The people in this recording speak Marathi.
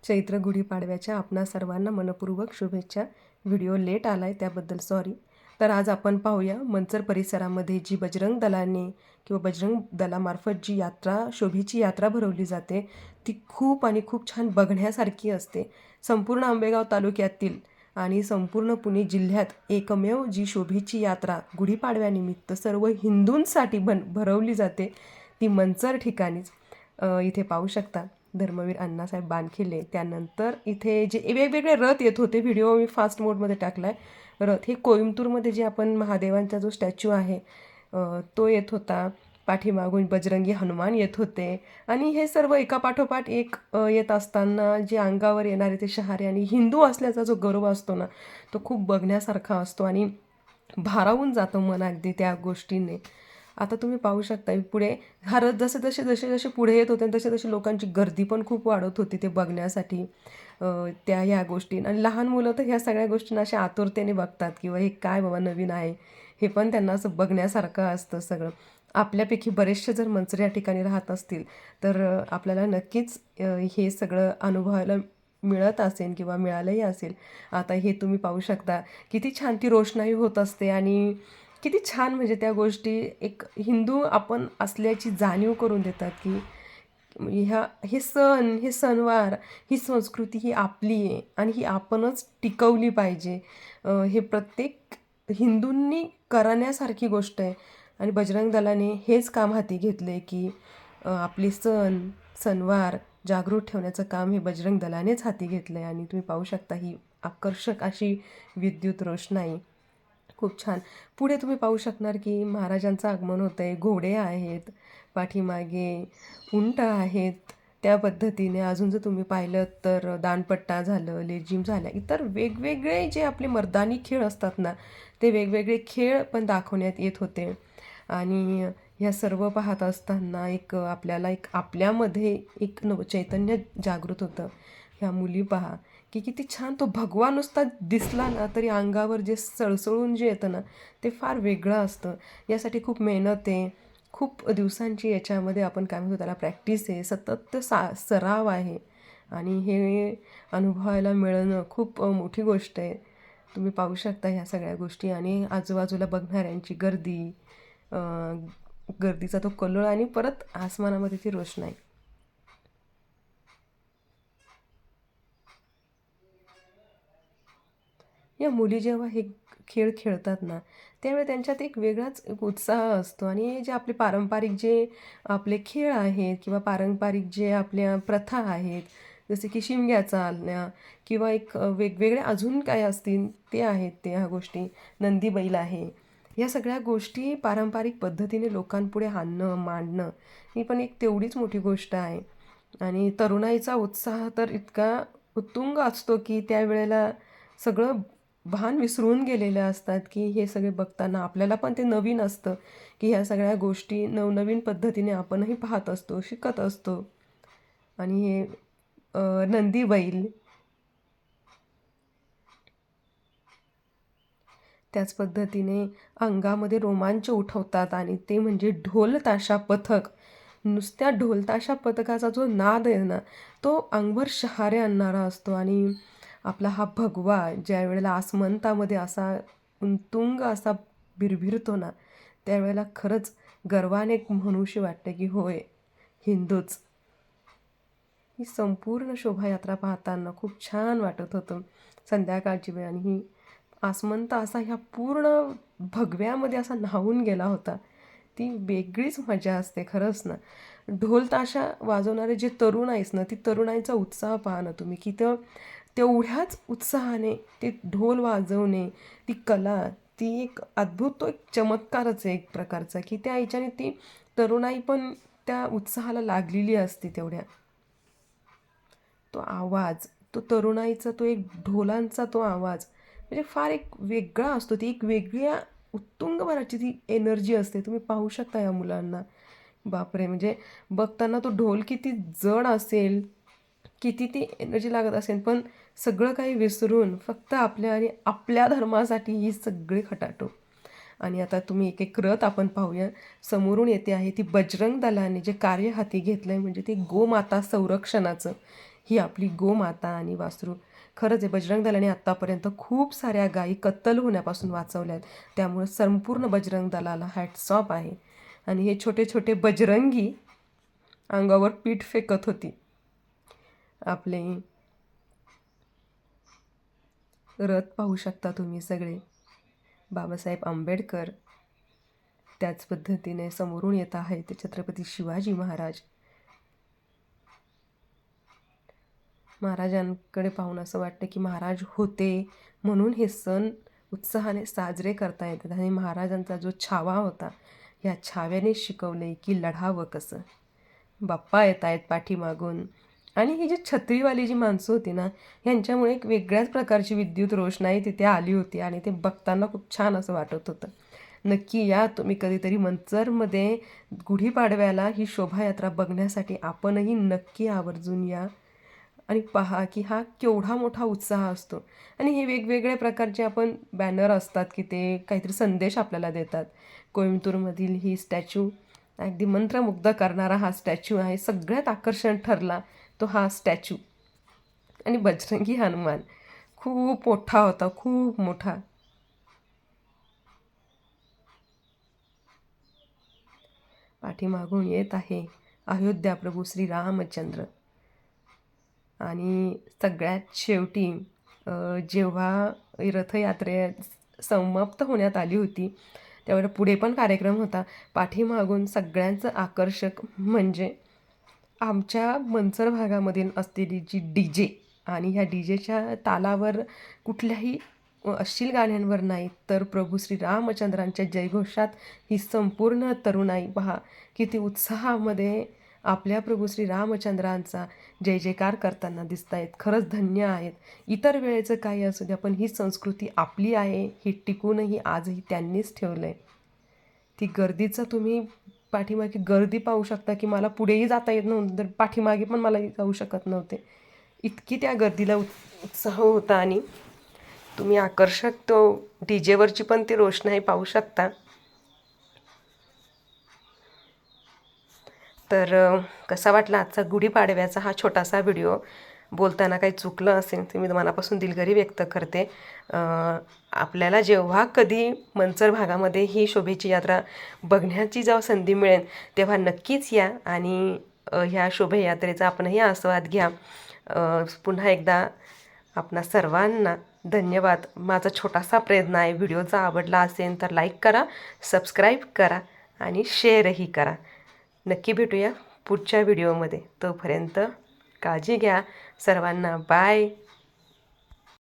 चैत्र गुढीपाडव्याच्या आपणा सर्वांना मनपूर्वक शुभेच्छा. व्हिडिओ लेट आला आहे त्याबद्दल सॉरी. तर आज आपण पाहूया मंचर परिसरामध्ये जी बजरंग दलाने किंवा बजरंग दलामार्फत जी यात्रा शोभेची यात्रा भरवली जाते ती खूप आणि खूप छान बघण्यासारखी असते. संपूर्ण आंबेगाव तालुक्यातील आणि संपूर्ण पुणे जिल्ह्यात एकमेव जी शोभेची यात्रा गुढीपाडव्यानिमित्त सर्व हिंदूंसाठी भरवली जाते ती मंचर ठिकाणीच. इथे पाहू शकता धर्मवीर अण्णासाहेब बानखेले. त्यानंतर इथे जे वेगवेगळे रथ येत होते, व्हिडिओ मी फास्ट मोडमध्ये टाकला आहे. रथ हे कोइंबतूरमध्ये जे आपण महादेवांचा जो स्टॅच्यू आहे तो येत होता. पाठीमागून बजरंगी हनुमान येत होते आणि हे सर्व एकापाठोपाठ एक येत असताना जे अंगावर येणारे ते शहारे आणि हिंदू असल्याचा जो गर्व असतो ना तो खूप बघण्यासारखा असतो आणि भारावून जातं मन अगदी त्या गोष्टीने. आता तुम्ही पाहू शकता पुढे हा रथ जसे जसे पुढे येत होते तसे तशी लोकांची गर्दी पण खूप वाढत होती ते बघण्यासाठी. त्या ह्या गोष्टी आणि लहान मुलं तर ह्या सगळ्या गोष्टींना अशा आतुरतेने बघतात किंवा हे काय बाबा नवीन आहे हे पण त्यांना असं बघण्यासारखं असतं सगळं. आपल्यापैकी बरेचसे जर मंचर या ठिकाणी राहत असतील तर आपल्याला नक्कीच हे सगळं अनुभवायला मिळत असेल किंवा मिळालंही असेल. आता हे तुम्ही पाहू शकता किती छान ती रोषणाई होत असते आणि किती छान म्हणजे त्या गोष्टी एक हिंदू आपण असल्याची जाणीव करून देतात की हे सण हे सणवार ही संस्कृती ही आपली आहे आणि ही आपणच टिकवली पाहिजे. हे प्रत्येक हिंदूंनी करण्यासारखी गोष्ट आहे आणि बजरंग दलाने हेच काम हाती घेतले की आपले सणवार जागृत ठेवण्याचं काम हे बजरंग दलानेच हाती घेतलं आहे. आणि तुम्ही पाहू शकता ही आकर्षक अशी विद्युत रोषणाई खूप छान. पुढे तुम्ही पाहू शकणार की महाराजांचं आगमन होतं आहे, घोडे आहेत पाठीमागे, उंट आहेत. त्या पद्धतीने अजून जर तुम्ही पाहिलं तर दांडपट्टा झालं, लेझिम झाल्या, इतर वेगवेगळे जे आपले मर्दानी खेळ असतात ना ते वेगवेगळे खेळ पण दाखवण्यात येत होते. आणि ह्या सर्व पाहत असताना आपल्याला आपल्यामध्ये एक चैतन्य जागृत होतं. ह्या मुली पहा की किती छान तो भगवा नुसता दिसला ना तरी अंगावर जे सळसळून जे येतं ना ते फार वेगळं असतं. यासाठी खूप मेहनत आहे, खूप दिवसांची याच्यामध्ये आपण काय म्हणतो त्याला प्रॅक्टिस आहे, सतत सराव आहे आणि हे अनुभवायला मिळणं खूप मोठी गोष्ट आहे. तुम्ही पाहू शकता ह्या सगळ्या गोष्टी आणि आजूबाजूला बघणाऱ्यांची गर्दीचा तो कल्लोळ आणि परत आसमानामध्ये ती रोषणाई. या मुली जेव्हा हे खेळ खेळतात ना त्यावेळी त्यांच्यात एक वेगळाच एक उत्साह असतो आणि जे आपले पारंपरिक जे आपले खेळ आहेत किंवा पारंपरिक जे आपल्या प्रथा आहेत जसे की शिमग्या चालण्या किंवा वेगवेगळे अजून काय असतील ते आहेत ह्या गोष्टी, नंदी बैल आहे, या सगळ्या गोष्टी पारंपरिक पद्धतीने लोकांपुढे आणणं मांडणं ही पण एक तेवढीच मोठी गोष्ट आहे. आणि तरुणाईचा उत्साह तर इतका उत्तुंग असतो की त्यावेळेला सगळं भान विसरून गेलेले असतात की हे सगळे बघताना आपल्याला पण ते नवीन असतं की ह्या सगळ्या गोष्टी नवनवीन पद्धतीने आपणही पाहत असतो, शिकत असतो. आणि हे नंदी बैल, त्याच पद्धतीने अंगामध्ये रोमांच उठवतात आणि ते म्हणजे ढोल ताशा पथक. नुसत्या ढोल ताशा पथकाचा जो नाद आहे ना तो अंगभर शहारे आणणारा असतो आणि आपला हा भगवा ज्या वेळेला आसमंतामध्ये असा उंतुंग असा बिरबिरतो ना त्यावेळेला खरंच गर्वाने म्हणूशी वाटते की होय, हिंदूच. ही संपूर्ण शोभायात्रा पाहताना खूप छान वाटत होतं. संध्याकाळची वेळ आणि ही आसमंत असा ह्या पूर्ण भगव्यामध्ये असा न्हावून गेला होता. ती वेगळीच मजा असते खरंच ना. ढोल ताशा वाजवणारे जे तरुण आहेस ना ती तरुणाईचा उत्साह पहा ना तुम्ही की तेवढ्याच उत्साहाने ते ढोल वाजवणे, ती कला, ती एक अद्भुत तो एक चमत्कारच आहे एक प्रकारचा की त्या ह्याच्याने ती तरुणाई पण त्या उत्साहाला लागलेली असते तेवढ्या. तो आवाज, तो तरुणाईचा तो एक ढोलांचा तो आवाज म्हणजे फार एक वेगळा असतो. ती एक वेगळ्या उत्तुंग भराची ती एनर्जी असते. तुम्ही पाहू शकता या मुलांना. बापरे! म्हणजे बघताना तो ढोल किती जड असेल, किती ती एनर्जी लागत असेल, पण सगळं काही विसरून फक्त आपल्या आणि आपल्या धर्मासाठी ही सगळी खटाटोप. आणि आता तुम्ही एक एक रथ आपण पाहूया. समोरून येते आहे ती बजरंग दलाने जे कार्य हाती घेतलं आहे म्हणजे ते गोमाता संरक्षणाचं. ही आपली गोमाता आणि वासरू. खरंच आहे, बजरंग दलाने आत्तापर्यंत खूप साऱ्या गायी कत्तल होण्यापासून वाचवल्या आहेत. त्यामुळे संपूर्ण बजरंग दलाला हॅट्स ऑफ आहे. आणि हे छोटे छोटे बजरंगी अंगावर पीठ फेकत होती. आपले रथ पाहू शकता तुम्ही सगळे. बाबासाहेब आंबेडकर त्याच पद्धतीने समोरून येत आहेत छत्रपती शिवाजी महाराज. महाराजांकडे पाहून असं वाटतं की महाराज होते म्हणून हे सण उत्साहाने साजरे करता येतात. आणि महाराजांचा जो छावा होता, या छाव्याने शिकवले की लढावं कसं. बाप्पा येत आहेत पाठीमागून. आणि ही जी छत्रीवाली जी माणसं होती ना, ह्यांच्यामुळे एक वेगळ्याच प्रकारची विद्युत रोषणाई तिथे आली होती आणि ते बघताना खूप छान असं वाटत होतं. नक्की या तुम्ही कधीतरी मंचरमध्ये गुढीपाडव्याला ही शोभायात्रा बघण्यासाठी आपणही नक्की आवर्जून या आणि पहा की हा केवढा मोठा उत्साह असतो. आणि हे वेगवेगळ्या प्रकारचे आपण बॅनर असतात की ते काहीतरी संदेश आपल्याला देतात. कोइंबतूरमधील ही स्टॅच्यू अगदी मंत्रमुग्ध करणारा हा स्टॅच्यू आहे. सगळ्यात आकर्षण ठरला तो हा स्टॅच्यू. आणि बजरंगी हनुमान खूप मोठा होता, खूप मोठा. पाठीमागून येत आहे अयोध्या प्रभू श्री रामचंद्र. आणि सगळ्यात शेवटी जेव्हा रथयात्रे समाप्त होण्यात आली होती त्यावेळेला पुढे पण कार्यक्रम होता. पाठीमागून सगळ्यांचं आकर्षक म्हणजे आमच्या मंचर भागामधील असलेली जी DJ, आणि ह्या DJच्या तालावर कुठल्याही अश्लील गाण्यांवर नाही तर प्रभू श्री रामचंद्रांच्या जयघोषात ही संपूर्ण तरुणाई पहा किती उत्साहामध्ये आपल्या प्रभू श्री रामचंद्रांचा जय जयकार करताना दिसत आहेत. खरंच धन्य आहेत. इतर वेळेचं काही असू द्या पण ही संस्कृती आपली आहे, ही टिकूनही आजही त्यांनीच ठेवलं आहे. ती गर्दीचं तुम्ही पाठीमागे गर्दी पाहू शकता की मला पुढेही जाता येत नव्हतं तर पाठीमागे पण मला जाऊ शकत नव्हते. इतकी त्या गर्दीला उत्साह होता. आणि तुम्ही आकर्षक तो DJवरची पण ती रोषणाई पाहू शकता. तर कसा वाटला आजचा गुढीपाडव्याचा हा छोटासा व्हिडिओ. बोलताना काही चुकलं असेल तर मी मनापासून दिलगिरी व्यक्त करते. आपल्याला जेव्हा कधी मंचर भागामध्ये ही शोभेची यात्रा बघण्याची जेव्हा संधी मिळेल तेव्हा नक्कीच या आणि ह्या शोभायात्रेचा आपणही आस्वाद घ्या. पुन्हा एकदा आपणा सर्वांना धन्यवाद. माझा छोटासा प्रयत्न आहे. व्हिडिओ जर आवडला असेल तर लाईक करा, सबस्क्राईब करा आणि शेअरही करा. नक्की भेटूया पुढच्या व्हिडिओमध्ये. तोपर्यंत काळजी घ्या. सर्वांना बाय.